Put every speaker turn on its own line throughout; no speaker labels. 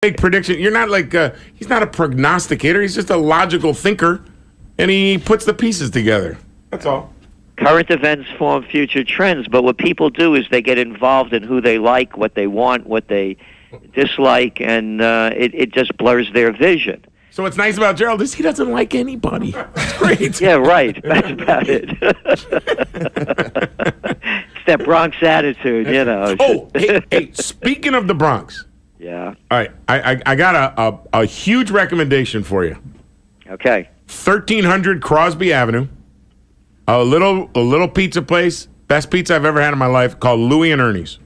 make prediction. You're not like he's not a prognosticator. He's just a logical thinker, and he puts the pieces together. That's all.
Current events form future trends, but what people do is they get involved in who they like, what they want, what they dislike, and it just blurs their vision.
So what's nice about Gerald is he doesn't like anybody. That's great.
Yeah, right. That's about it. It's that Bronx attitude, you know.
Oh, hey, speaking of the Bronx.
Yeah.
All right, I got a huge recommendation for you.
Okay.
1300 Crosby Avenue. A little pizza place, best pizza I've ever had in my life, called Louie and Ernie's.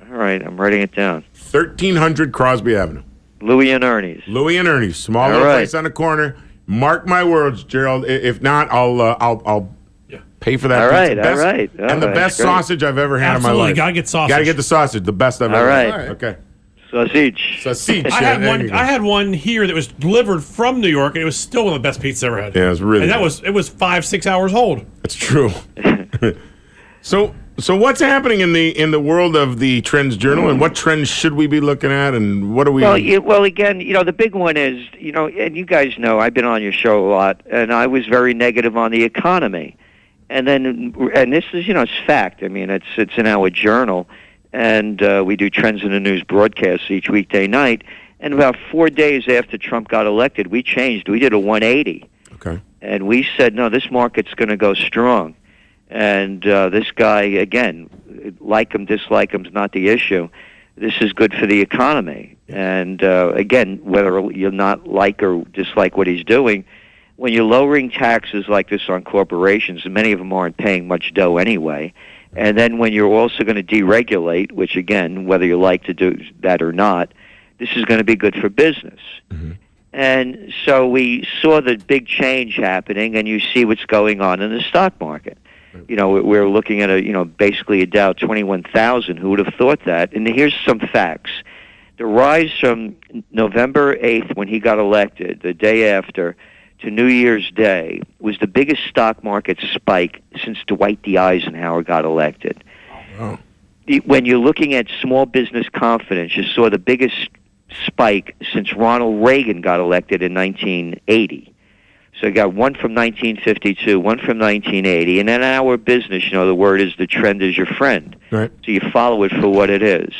All right, I'm writing it down.
1300 Crosby Avenue.
Louie and Ernie's.
Louie and Ernie's, small little place on the corner. Mark my words, Gerald. If not, I'll pay for that.
All
pizza.
right, all right.
And the best sausage I've ever had in my life.
Gotta get sausage.
Gotta get the sausage, the best I've ever had.
All right.
Okay.
Sausage.
I had one here that was delivered from New York, and it was still one of the best pizzas I ever had.
Yeah, it was really.
And it was 5-6 hours old.
That's true. So what's happening in the world of the Trends Journal, and what trends should we be looking at, and what are we?
Well, again, the big one is, and you guys know, I've been on your show a lot, and I was very negative on the economy, and this is, it's fact. I mean, it's in our journal. And we do Trends in the News broadcasts each weekday night. And about 4 days after Trump got elected, we changed. We did a 180.
Okay.
And we said, no, this market's going to go strong. And this guy, again, like him, dislike him's not the issue. This is good for the economy. And, again, whether you not like or dislike what he's doing, when you're lowering taxes like this on corporations, and many of them aren't paying much dough anyway, and then when you're also going to deregulate, which, again, whether you like to do that or not, this is going to be good for business. Mm-hmm. And so we saw the big change happening, and you see what's going on in the stock market. We're looking at basically a Dow 21,000. Who would have thought that? And here's some facts. The rise from November 8th, when he got elected, the day after, to New Year's Day was the biggest stock market spike since Dwight D. Eisenhower got elected. Oh, wow. When you're looking at small business confidence, you saw the biggest spike since Ronald Reagan got elected in 1980. So you got one from 1952, one from 1980, and then our business, the word is the trend is your friend.
Right.
So you follow it for what it is.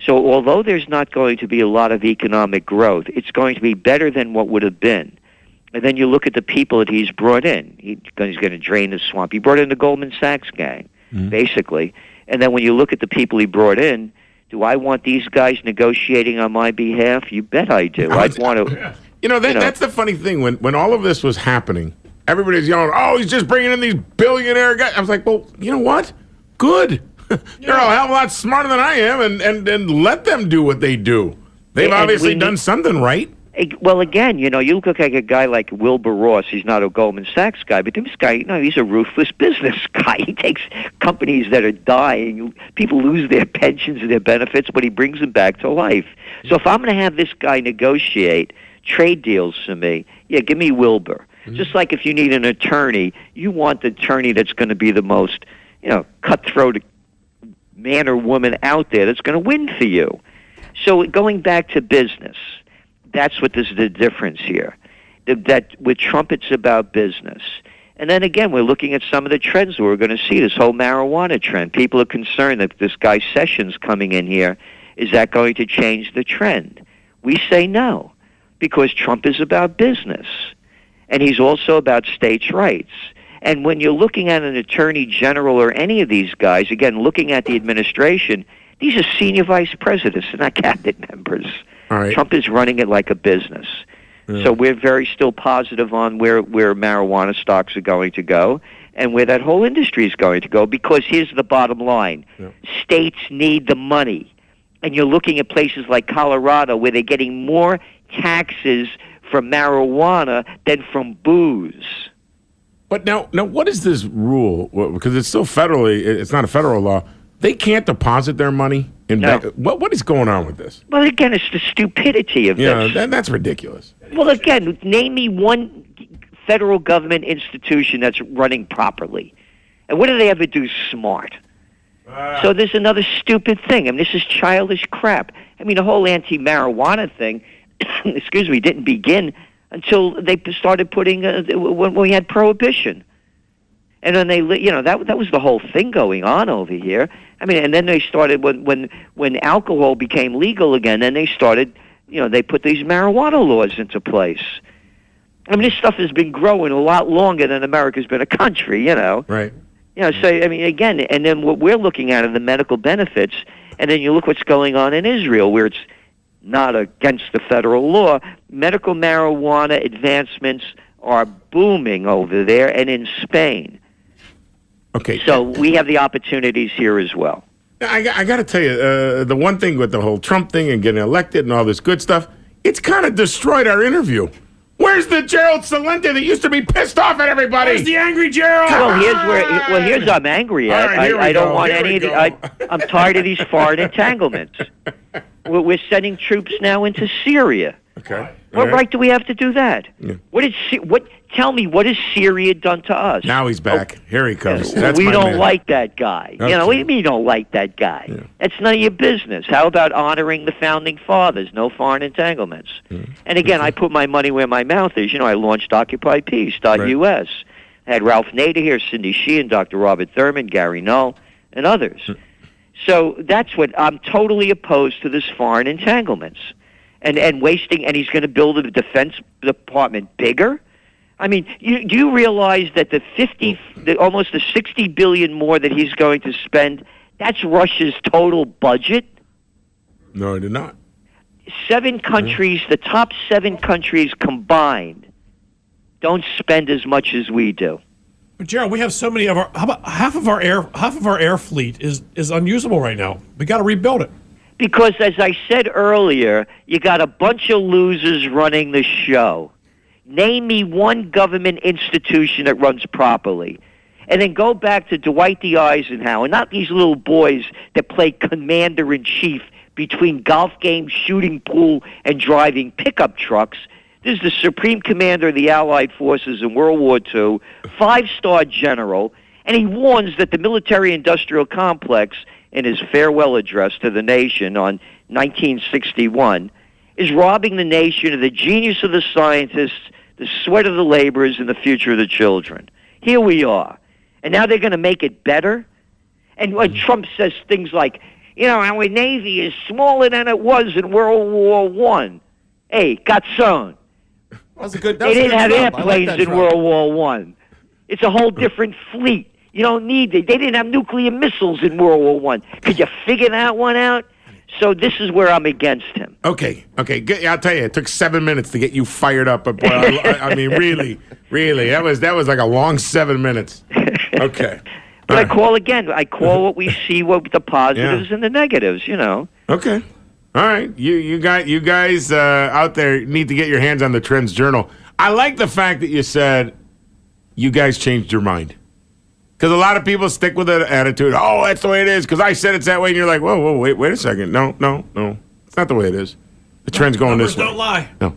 So although there's not going to be a lot of economic growth, it's going to be better than what would have been. And then you look at the people that he's brought in. He's going to drain the swamp. He brought in the Goldman Sachs gang, basically. And then when you look at the people he brought in, do I want these guys negotiating on my behalf? You bet I do. I'd want to.
That's the funny thing. When all of this was happening, everybody's yelling, "Oh, he's just bringing in these billionaire guys." I was like, "Well, you know what? Good. They're a hell of a lot smarter than I am, and let them do what they do. They've obviously done something right."
Well, again, you look like a guy like Wilbur Ross. He's not a Goldman Sachs guy, but this guy, he's a ruthless business guy. He takes companies that are dying. People lose their pensions and their benefits, but he brings them back to life. So if I'm going to have this guy negotiate trade deals for me, give me Wilbur. Mm-hmm. Just like if you need an attorney, you want the attorney that's going to be the most, cutthroat man or woman out there that's going to win for you. So going back to business, that's what is the difference here. That with Trump, it's about business. And then again, we're looking at some of the trends we're going to see, this whole marijuana trend. People are concerned that this guy Sessions coming in here, is that going to change the trend? We say no, because Trump is about business. And he's also about states' rights. And when you're looking at an attorney general or any of these guys, again, looking at the administration, these are senior vice presidents, they're not cabinet members.
All right.
Trump is running it like a business. Yeah. So we're very still positive on where marijuana stocks are going to go and where that whole industry is going to go, because here's the bottom line. Yeah. States need the money. And you're looking at places like Colorado where they're getting more taxes from marijuana than from booze.
But now, what is this rule? Because it's still it's not a federal law. They can't deposit their money in bank. What is going on with this?
Well, again, it's the stupidity of this.
Yeah, that's ridiculous.
Well, again, name me one federal government institution that's running properly. And what do they ever do smart? So there's another stupid thing. I mean, this is childish crap. I mean, the whole anti-marijuana thing, excuse me, didn't begin until they started putting when we had prohibition. And then that was the whole thing going on over here. I mean, and then they started when alcohol became legal again. Then they started, they put these marijuana laws into place. I mean, this stuff has been growing a lot longer than America's been a country.
Right.
So I mean, again, and then what we're looking at are the medical benefits, and then you look what's going on in Israel, where it's not against the federal law. Medical marijuana advancements are booming over there, and in Spain.
Okay.
So we have the opportunities here as well.
I got to tell you, the one thing with the whole Trump thing and getting elected and all this good stuff, it's kind of destroyed our interview. Where's the Gerald Celente that used to be pissed off at everybody?
Where's the angry Gerald?
Here's I'm angry at.
Right,
I don't want any of the. I'm tired of these foreign entanglements. We're sending troops now into Syria.
Okay.
What right do we have to do that?
Yeah.
Tell me, what has Syria done to us?
Now he's back. Here he comes.
We don't like that guy.
Okay.
What do you mean you don't like that guy?
Yeah.
That's none of your business. How about honoring the founding fathers? No foreign entanglements. And again, I put my money where my mouth is. I launched OccupyPeace.us. I had Ralph Nader here, Cindy Sheehan, Dr. Robert Thurman, Gary Null, and others. So that's what I'm totally opposed to, this foreign entanglements. And wasting, and he's going to build the Defense Department bigger. I mean, do you realize that almost the $60 billion more that he's going to spend, that's Russia's total budget?
No, I did not.
7 countries, the top 7 countries combined, don't spend as much as we do.
But Gerald, we have so many half of our air fleet is unusable right now. We got to rebuild it.
Because, as I said earlier, you got a bunch of losers running the show. Name me one government institution that runs properly. And then go back to Dwight D. Eisenhower, not these little boys that play commander-in-chief between golf games, shooting pool, and driving pickup trucks. This is the Supreme Commander of the Allied Forces in World War II, 5-star general, and he warns that the military-industrial complex, in his farewell address to the nation on 1961, is robbing the nation of the genius of the scientists, the sweat of the laborers, and the future of the children. Here we are. And now they're going to make it better? And when Trump says things like, our Navy is smaller than it was in World War I. Hey, got sewn.
They
didn't have airplanes in World War I. It's a whole different fleet. You don't need it. They didn't have nuclear missiles in World War I. Could you figure that one out? So this is where I'm against him.
Okay. I'll tell you, it took 7 minutes to get you fired up. But boy, I mean, really, that was like a long 7 minutes. Okay.
But I call again. I call what we see, what the positives and the negatives.
Okay. All right. You guys out there need to get your hands on the Trends Journal. I like the fact that you said you guys changed your mind. Because a lot of people stick with that attitude, oh, that's the way it is, because I said it's that way, and you're like, whoa, wait a second. No. It's not the way it is. The trend's going this way.
Don't lie.
No.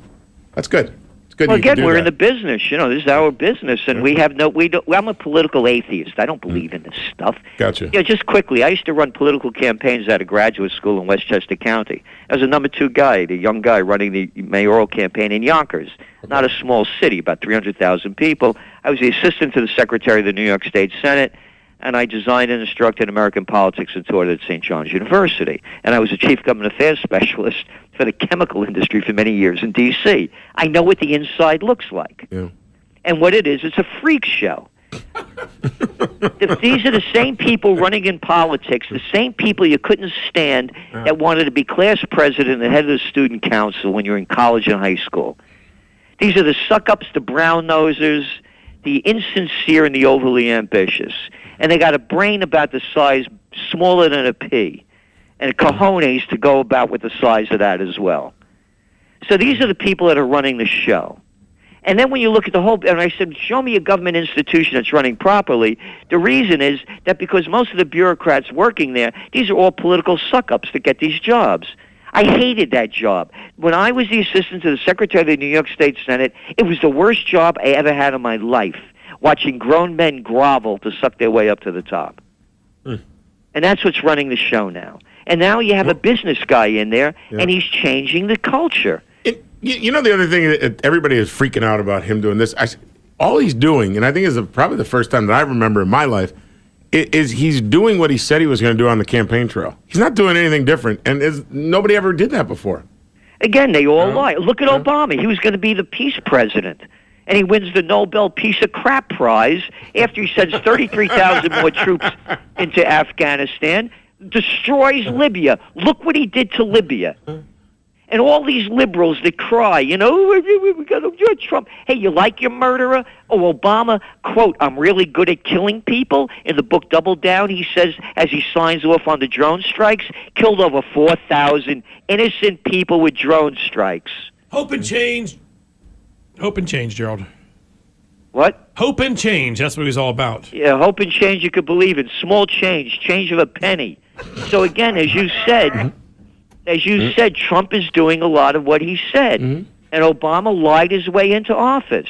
That's good. It's good.
Well, again, we're in the business. This is our business, and I'm a political atheist. I don't believe in this stuff.
Gotcha.
Just quickly, I used to run political campaigns at a graduate school in Westchester County. I was a number 2 guy, the young guy running the mayoral campaign in Yonkers. Not a small city, about 300,000 people. I was the assistant to the secretary of the New York State Senate, and I designed and instructed American politics and taught at St. John's University. And I was a chief government affairs specialist for the chemical industry for many years in D.C. I know what the inside looks like.
Yeah.
And what it is, it's a freak show. These are the same people running in politics, the same people you couldn't stand that wanted to be class president and head of the student council when you're in college and high school. These are the suck-ups, the brown-nosers, the insincere, and the overly ambitious. And they got a brain about the size smaller than a pea, and cojones to go about with the size of that as well. So these are the people that are running the show. And then when you look at the whole, and I said, show me a government institution that's running properly, the reason is that because most of the bureaucrats working there, these are all political suck-ups that get these jobs. I hated that job. When I was the assistant to the secretary of the New York State Senate, it was the worst job I ever had in my life, watching grown men grovel to suck their way up to the top. And that's what's running the show now. And now you have a business guy in there, and he's changing the culture.
You know, the other thing that everybody is freaking out about him doing this, all he's doing, and I think is probably the first time that I remember in my life, is he's doing what he said he was going to do on the campaign trail. He's not doing anything different, and nobody ever did that before.
Again, they all lie. Look at Obama. He was going to be the peace president, and he wins the Nobel Piece of Crap Prize after he sends 33,000 more troops into Afghanistan, destroys Libya. Look what he did to Libya. And all these liberals that cry, we got to Trump. Hey, you like your murderer? Oh, Obama, quote, I'm really good at killing people. In the book Double Down, he says, as he signs off on the drone strikes, killed over 4,000 innocent people with drone strikes.
Hope and change. Hope and change, Gerald.
What?
Hope and change. That's what he's all about.
Yeah, hope and change you could believe in. Small change of a penny. So again, as you said... Trump is doing a lot of what he said. And Obama lied his way into office.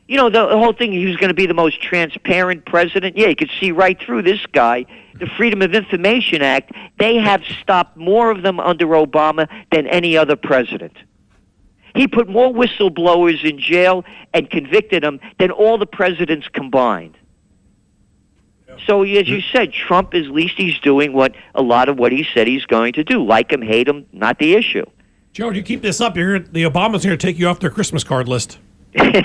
You know, the whole thing, he was going to be the most transparent president. Yeah, you could see right through this guy. The Freedom of Information Act, they have stopped more of them under Obama than any other president. He put more whistleblowers in jail and convicted them than all the presidents combined. So, as you said, Trump, at least he's doing a lot of what he said he's going to do. Like him, hate him, not the issue.
Gerald, you keep this up, the Obamas are going to take you off their Christmas card list.
Yeah.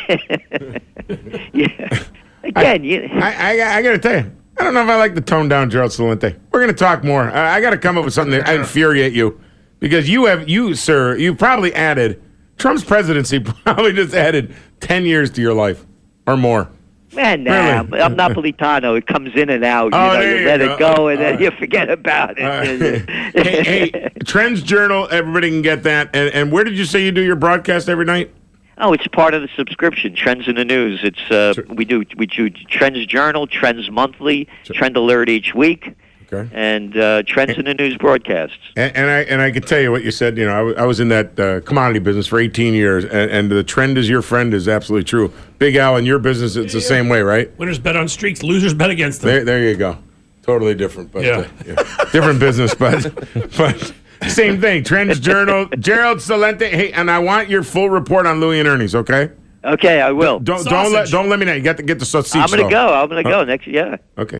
Again,
I got to tell you, I don't know if I like the tone down Gerald Celente. We're going to talk more. I got to come up with something that infuriate you, because you probably added, Trump's presidency probably just added 10 years to your life or more.
Man,
really?
I'm Napolitano. It comes in and out. You let it go, and then you forget about it.
hey, Trends Journal, everybody can get that. And where did you say you do your broadcast every night?
Oh, it's part of the subscription, Trends in the News. It's we do Trends Journal, Trends Monthly, Trend Alert each week.
Okay.
And Trends in the News broadcasts.
And I could tell you what you said. I was in that commodity business for 18 years, and the trend is your friend is absolutely true. Big Al, in your business, it's the same way, right?
Winners bet on streaks, losers bet against them.
There you go. Totally different, but different business, but same thing. Trends Journal, Gerald Celente. Hey, and I want your full report on Louie and Ernie's. Okay.
Okay, I will.
Don't let me know. You got to get the sausage.
I'm gonna go. next. Yeah.
Okay.